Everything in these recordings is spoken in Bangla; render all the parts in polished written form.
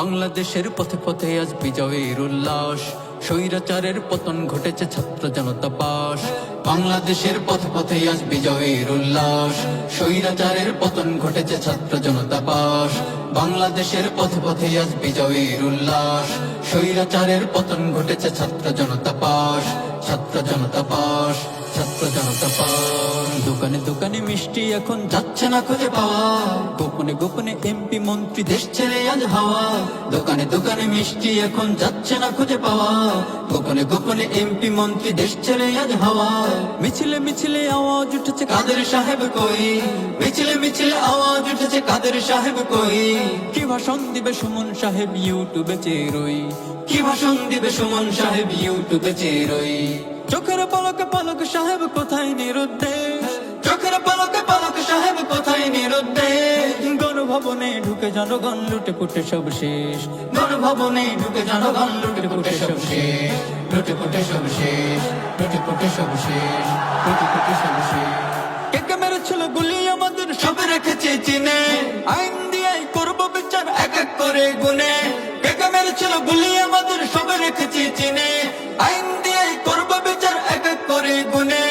বাংলাদেশের পথে পথে আজ বিজয়ের উল্লাস, স্বৈরাচারের পতন ঘটেছে ছাত্র জনতা পাশ। বাংলাদেশের পথে পথে আজ বিজয়ের উল্লাস, স্বৈরাচারের পতন ঘটেছে ছাত্র জনতা পাশ। বাংলাদেশের পথে পথে আজ বিজয়ের উল্লাস, স্বৈরাচারের পতন ঘটেছে ছাত্র জনতা পাশ। ছাত্র জনতা পাশ, ছাত্র জনতা পাশ। দোকানে দোকানে মিষ্টি এখন যাচ্ছে না খুঁজে পাওয়া, গোপনে গোপনে এমপি মন্ত্রী দেশ ছেড়ে আজ হাওয়া। দোকানে দোকানে মিষ্টি এখন যাচ্ছে না খুঁজে পাওয়া, গোপনে গোপনে এমপি মন্ত্রী দেশ ছেড়ে আজ হাওয়া। মিছিলে মিছিলে আওয়াজ উঠেছে কাদের সাহেব কই, মিছিলে মিছিলে আওয়াজ উঠেছে কাদের সাহেব কই। কি ভাষণ দিবে সুমন সাহেব ইউটিউবে চেরোই, কি ভাষণ দিবে সুমন সাহেব ইউটিউবে চেরোই। চোখের পলকে পলক সাহেব কোথায় নিরুদ্দেশ, চোখের পলকে পলক সাহেব কোথায় নিরুদ্দেশ। গণভবনে ঢুকে জনগণ লুটে পুটে সব শেষ, গণভবনে ঢুকে জনগণ লুটে পুটে সব শেষ। লুটে পুটে সব শেষ, লুটে পুটে সব শেষ, লুটে পুটে সব শেষ। কে মেরেছিল গুলি আমাদের সব রেখেছে চিনে, আইন দিয়ে করবো বিচার এক এক করে গুনে। কে মেরেছিল গুলি আমাদের সব রেখেছে চিনে, আইন দিয়ে করবো বিচার এক এক করে গুনে।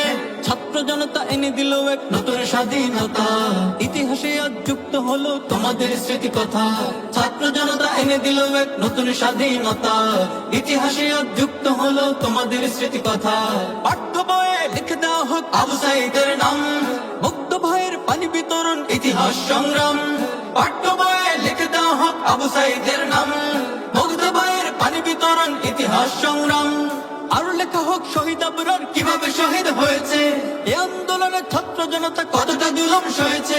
ছাত্র জনতা এনে দিল এক নতুন স্বাধীনতা, ইতিহাসে আজ যুক্ত হলো তোমাদের স্মৃতি কথা। ছাত্র জনতা এনে দিল এক নতুন স্বাধীনতা, ইতিহাসে আজ যুক্ত হলো তোমাদের স্মৃতি কথা। পাঠ্য বইয়ে লিখে দেওয়া হোক আবু সাঈদের নাম, মুগ্ধ ভাইয়ের পানি বিতরণ ইতিহাস সংগ্রাম। পাঠ্য বইয়ে লিখে দেওয়া হোক আবু সাঈদের নাম, মুগ্ধ ভাইয়ের পানি বিতরণ ইতিহাস সংগ্রাম। আর লেখা হোক শহীদ আবরার কিভাবে শহীদ হয়েছে, এই আন্দোলনে ছাত্র জনতা কতটা জুলুম সয়েছে।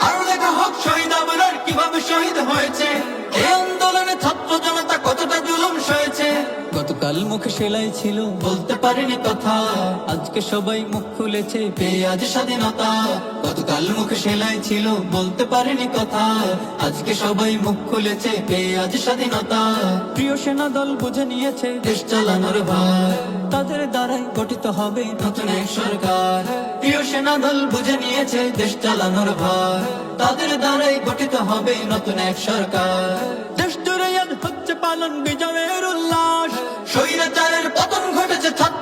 আর লেখা হোক শহীদ আবরার কিভাবে শহীদ হয়েছে, এই আন্দোলনে ছাত্র জনতা কতটা জুলুম সয়েছে। গতকাল মুখে সেলাই ছিল বলতে পারেনি কথা, আজকে সবাই মুখ খুলেছে পেয়ে আজ স্বাধীনতা। গতকাল মুখে সেলাই ছিল বলতে পারেনি কথা, আজকে সবাই মুখ খুলেছে পেয়ে আজ স্বাধীনতা। প্রিয় সেনা দল বুঝে নিয়েছে দেশ চালানোর ভার, তাদের দ্বারাই গঠিত হবে নতুন এক সরকার। প্রিয় সেনা দল বুঝে নিয়েছে দেশ চালানোর ভার, তাদের দ্বারাই গঠিত হবে নতুন এক সরকার। দেশ জুড়ে আজ হচ্ছে পালন বিজয়ের উল্লাস, স্বৈরাচারের পতন ঘটেছে ছাত্র